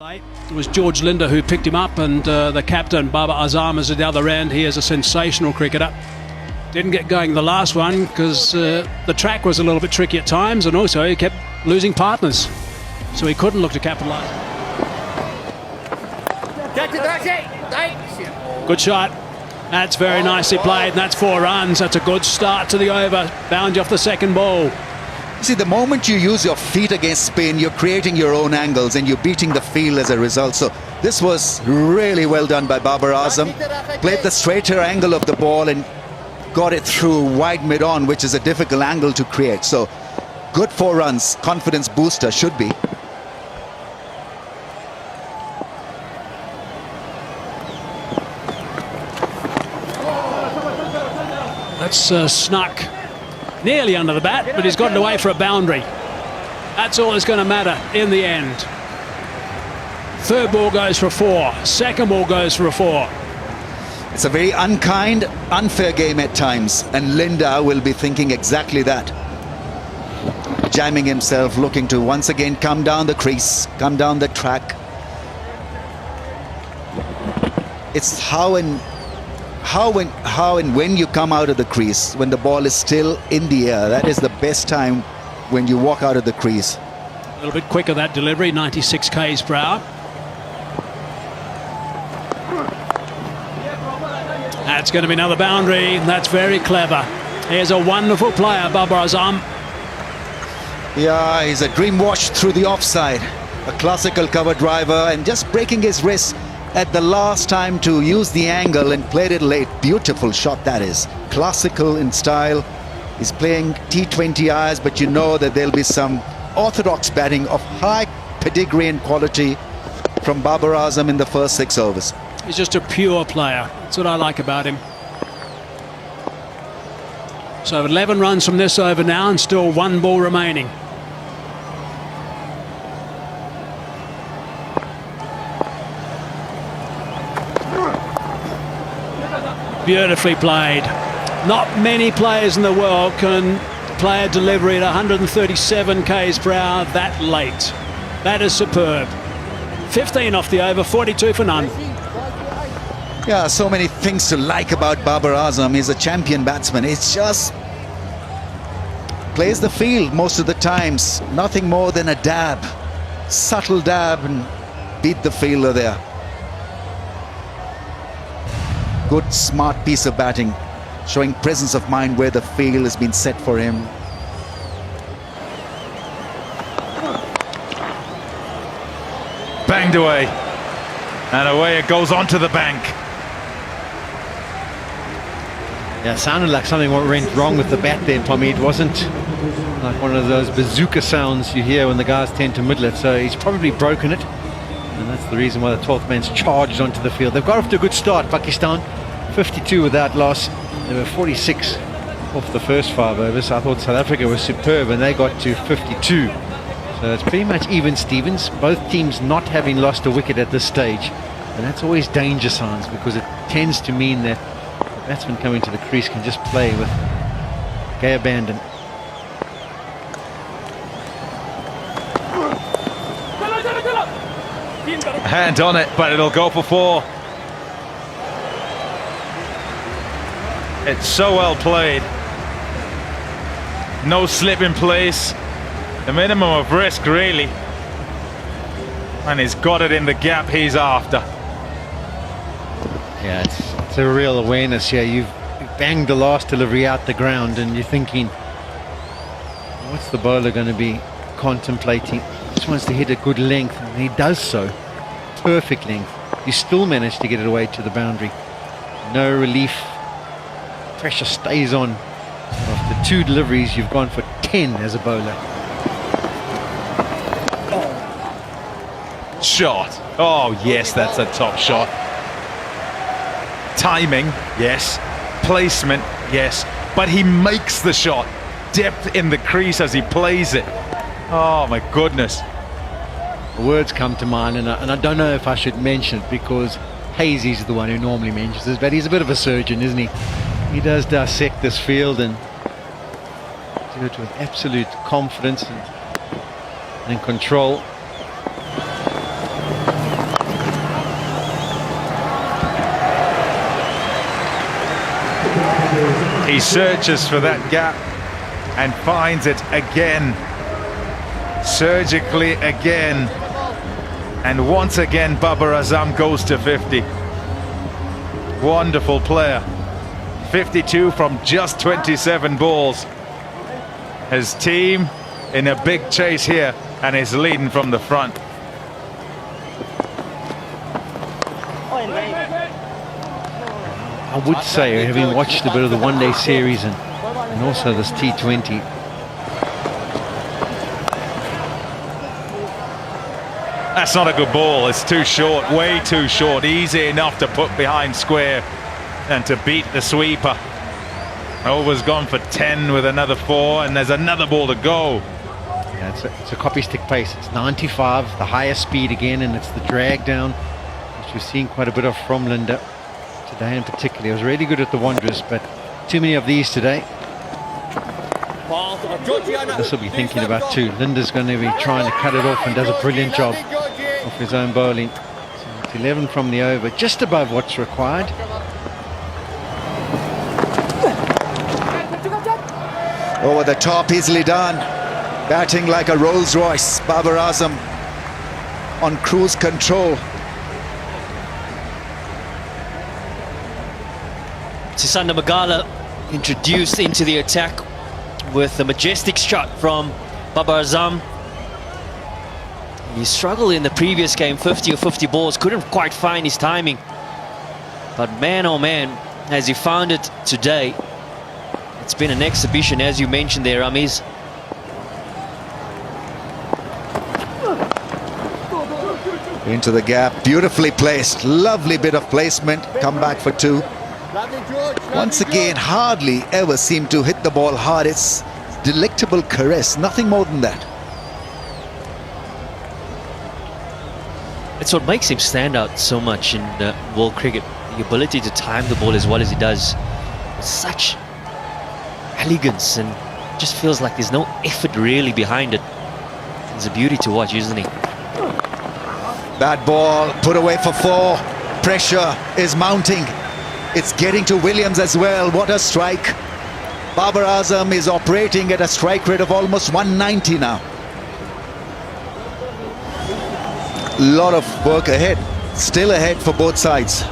It was George Linder who picked him up, and the captain Babar Azam is at the other end. He is a sensational cricketer. Didn't get going the last one because the track was a little bit tricky at times, and also he kept losing partners, so he couldn't look to capitalise. Good shot. That's very nicely played, and that's 4 runs. That's a good start to the over. Boundary off the second ball. See, the moment you use your feet against spin, you're creating your own angles and you're beating the field as a result. So this was really well done by Babar Azam. Played the straighter angle of the ball and got it through wide mid-on, which is a difficult angle to create. So good 4 runs, confidence booster should be. That's snuck nearly under the bat, but he's gotten away for a boundary. That's all that's going to matter in the end. Third ball goes for a 4. Second ball goes for a 4. It's a very unkind, unfair game at times, and Linda will be thinking exactly that. Jamming himself, looking to once again come down the crease, come down the track. It's how and when you come out of the crease, when the ball is still in the air. That is the best time when you walk out of the crease. A little bit quicker that delivery, 96 k's per hour. That's going to be another boundary. That's very clever. Here's a wonderful player, Babar Azam. Yeah, he's a dream watch through the offside. A classical cover driver, and just breaking his wrist at the last time to use the angle and played it late. Beautiful shot that is. Classical in style. He's playing T20 eyes, but you know that there'll be some orthodox batting of high pedigree and quality from Babar Azam in the first 6 overs. He's just a pure player. That's what I like about him. So 11 runs from this over now, and still 1 ball remaining. Beautifully played. Not many players in the world can play a delivery at 137 k's per hour that late. That is superb. 15 off the over, 42 for none. Yeah, so many things to like about Babar Azam. He's a champion batsman. It's just plays the field most of the times. Nothing more than a dab. Subtle dab and beat the fielder there. Good, smart piece of batting, showing presence of mind where the field has been set for him. Banged away, and away it goes onto the bank. Yeah, it sounded like something went wrong with the bat there, Tommy. It wasn't like one of those bazooka sounds you hear when the guys tend to middle it, so he's probably broken it. And that's the reason why the 12th man's charged onto the field. They've got off to a good start, Pakistan. 52 without loss. They were 46 off the first 5 overs. I thought South Africa was superb, and they got to 52. So it's pretty much even Stevens. Both teams not having lost a wicket at this stage. And that's always danger signs, because it tends to mean that the batsman coming to the crease can just play with gay abandon. A hand on it, but it'll go for 4. It's so well played. No slip in place. The minimum of risk, really. And he's got it in the gap he's after. Yeah, it's a real awareness here. You've banged the last delivery out the ground, and you're thinking, what's the bowler going to be contemplating? Just wants to hit a good length, and he does so. Perfect length. You still manage to get it away to the boundary. No relief. Pressure stays on. After 2 deliveries, you've gone for 10 as a bowler. Shot. Oh yes, that's a top shot. Timing, yes. Placement, yes. But he makes the shot. Depth in the crease as he plays it. Oh my goodness. The words come to mind, and I don't know if I should mention it, because Hazy's the one who normally mentions this, but he's a bit of a surgeon, isn't he? He does dissect this field and do it with absolute confidence and control. He searches for that gap and finds it again, surgically again. And once again, Babar Azam goes to 50. Wonderful player. 52 from just 27 balls. His team in a big chase here and is leading from the front. I would say, having watched a bit of the one-day series and also this T20, that's not a good ball. It's too short, way too short. Easy enough to put behind square and to beat the sweeper. Over's gone for 10 with another 4, and there's another ball to go. yeah, it's a copy stick pace. It's 95, the highest speed again, and it's the drag down, which we've seen quite a bit of from Linda today in particular. It was really good at the Wanderers, but too many of these today. This will be thinking about too. Linda's going to be trying to cut it off and does a brilliant job of his own bowling. So it's 11 from the over, just above what's required. Over the top, easily done. Batting like a Rolls Royce. Babar Azam on cruise control. Sisanda Magala introduced into the attack with a majestic shot from Babar Azam. He struggled in the previous game, 50 or 50 balls, couldn't quite find his timing. But man, oh man, has he found it today. It's been an exhibition, as you mentioned there, Ramiz. Into the gap, beautifully placed. Lovely bit of placement. Come back for 2. Once again, hardly ever seem to hit the ball hard. It's delectable caress, nothing more than that. It's what makes him stand out so much in world cricket. The ability to time the ball as well as he does. With such elegance, and just feels like there's no effort really behind it. It's a beauty to watch, isn't he? Bad ball, put away for 4. Pressure is mounting. It's getting to Williams as well. What a strike. Babar Azam is operating at a strike rate of almost 190 now. A lot of work ahead. Still ahead for both sides.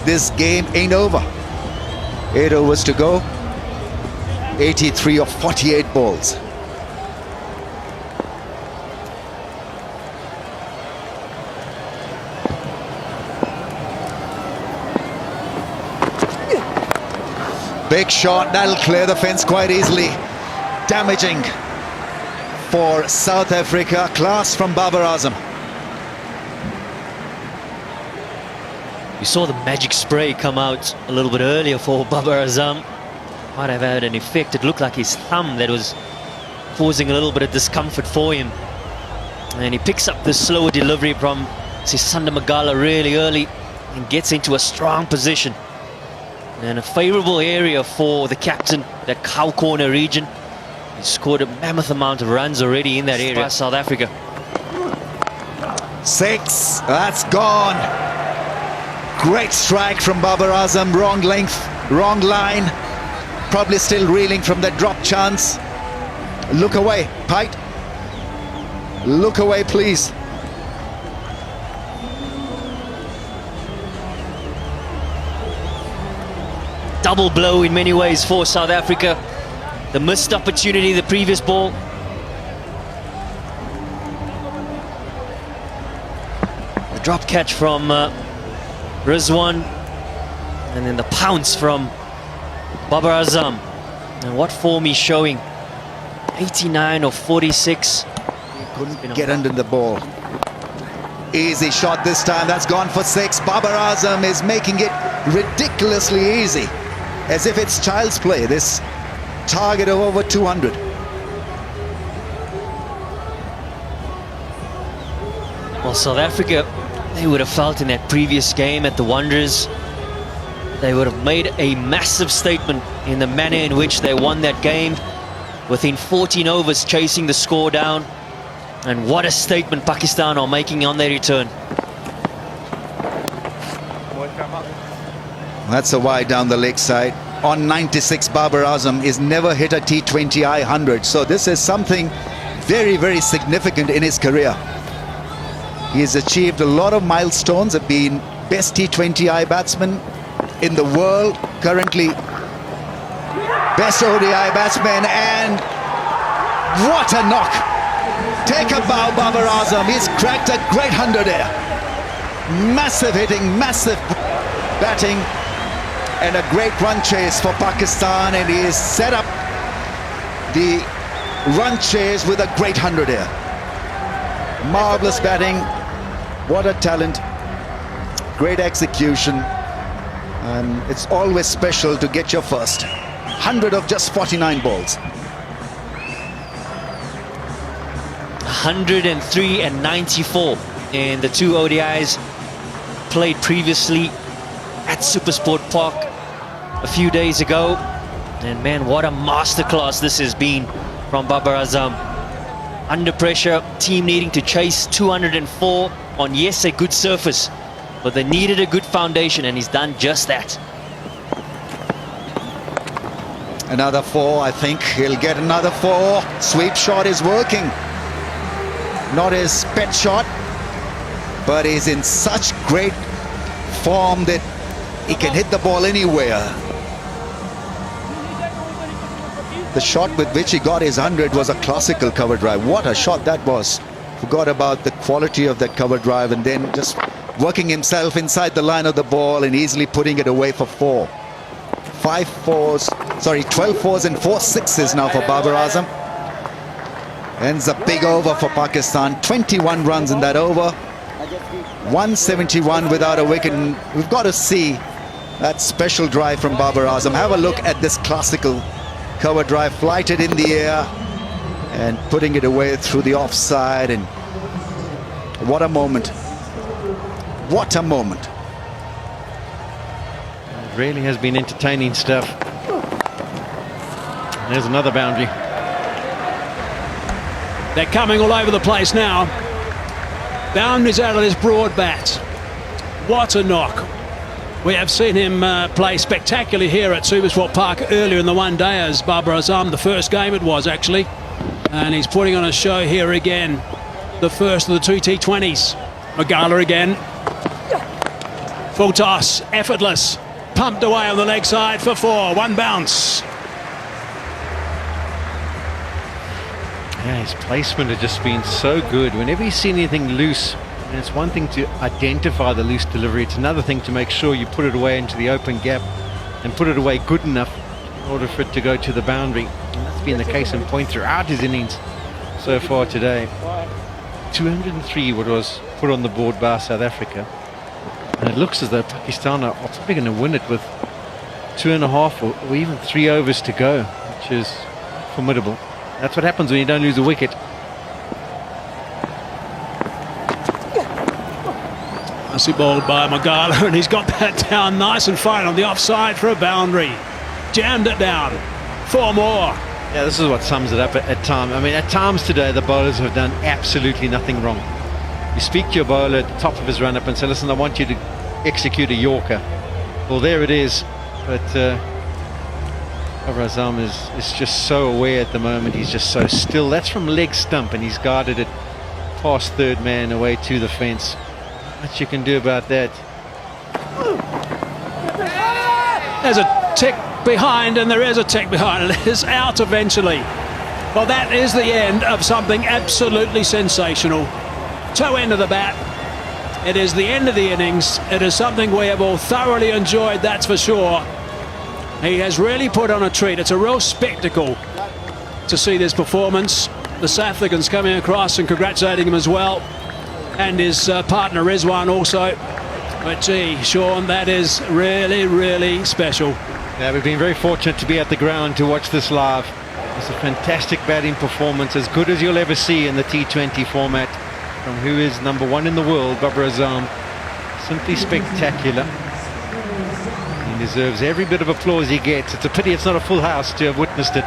This game ain't over. 8 overs to go. 83 of 48 balls. Big shot, that'll clear the fence quite easily. Damaging for South Africa. Class from Babar Azam. We saw the magic spray come out a little bit earlier for Babar Azam. Might have had an effect. It looked like his thumb that was causing a little bit of discomfort for him. And he picks up the slower delivery from Sisanda Magala really early and gets into a strong position. And a favourable area for the captain, that cow corner region. He scored a mammoth amount of runs already in that area. South Africa. 6, that's gone. Great strike from Babar Azam. Wrong length, wrong line. Probably still reeling from that drop chance. Look away, Pite. Look away, please. Double blow in many ways for South Africa. The missed opportunity, the previous ball. The drop catch from Rizwan. And then the pounce from Babar Azam. And what form he's showing. 89 of 46. Couldn't get under the ball. Easy shot this time. That's gone for 6. Babar Azam is making it ridiculously easy. As if it's child's play. This target of over 200. Well, South Africa, they would have felt in that previous game at the Wanderers, they would have made a massive statement in the manner in which they won that game, within 14 overs chasing the score down. And what a statement Pakistan are making on their return. That's a wide down the leg side. on 96, Babar Azam, is never hit a T20I 100. So this is something very, very significant in his career. He has achieved a lot of milestones, have been best T20I batsman in the world, currently best ODI batsman, and what a knock. Take a bow, Babar Azam. He's cracked a great 100 here. Massive hitting, massive batting, and a great run chase for Pakistan, and he has set up the run chase with a great 100 here. Marvelous batting, what a talent, great execution, and it's always special to get your first 100 of just 49 balls. 103 and 94 in the two ODIs played previously at Supersport Park a few days ago. And man, what a masterclass this has been from Babar Azam. Under pressure, team needing to chase 204 on, yes, a good surface, but they needed a good foundation, and he's done just that. Another 4, I think he'll get another 4. Sweep shot is working. Not his pet shot, but he's in such great form that he can hit the ball anywhere. The shot with which he got his 100 was a classical cover drive. What a shot that was. Forgot about the quality of that cover drive, and then just working himself inside the line of the ball and easily putting it away for 4. 12 fours and 4 sixes now for Babar Azam. Ends a big over for Pakistan. 21 runs in that over. 171 without a wicket. And we've got to see that special drive from Babar Azam. Have a look at this classical cover drive, flighted in the air and putting it away through the offside. And what a moment. What a moment. It really has been entertaining stuff. There's another boundary. They're coming all over the place now. Boundaries out of this broad bat. What a knock. We have seen him play spectacularly here at Supersport Park earlier in the one day as Babar Azam. The first game it was, actually. And he's putting on a show here again. The first of the two T20s. Magala again. Full toss, effortless. Pumped away on the leg side for 4. One bounce. Yeah, his placement has just been so good. Whenever you see anything loose, and it's one thing to identify the loose delivery, it's another thing to make sure you put it away into the open gap and put it away good enough in order for it to go to the boundary. And that's been the case in point throughout his innings so far today. 203 what was put on the board by South Africa. And it looks as though Pakistan are probably going to win it with 2.5 or even 3 overs to go, which is formidable. That's what happens when you don't lose a wicket. Nicely bowled by Magala, and he's got that down nice and fine on the offside for a boundary. Jammed it down. 4 more. Yeah, this is what sums it up at times. I mean, at times today, the bowlers have done absolutely nothing wrong. You speak to your bowler at the top of his run-up and say, listen, I want you to execute a Yorker. Well, there it is. But Babar Azam is just so aware at the moment. He's just so still. That's from leg stump, and he's guarded it past third man away to the fence. What you can do about that? There's a tick behind, and there is a tick behind. It is out eventually. Well, that is the end of something absolutely sensational. Toe end of the bat. It is the end of the innings. It is something we have all thoroughly enjoyed, that's for sure. He has really put on a treat. It's a real spectacle to see this performance. The South Africans coming across and congratulating him as well. And his partner Rizwan also. But gee, Sean, that is really, really special. Yeah, we've been very fortunate to be at the ground to watch this live. It's a fantastic batting performance, as good as you'll ever see in the T20 format, from who is #1 in the world, Babar Azam. Simply spectacular. He deserves every bit of applause he gets. It's a pity it's not a full house to have witnessed it.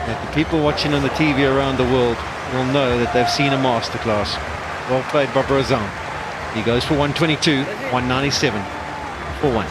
But the people watching on the TV around the world will know that they've seen a masterclass. Well played, Babar Azam. He goes for 122, 197 for 1.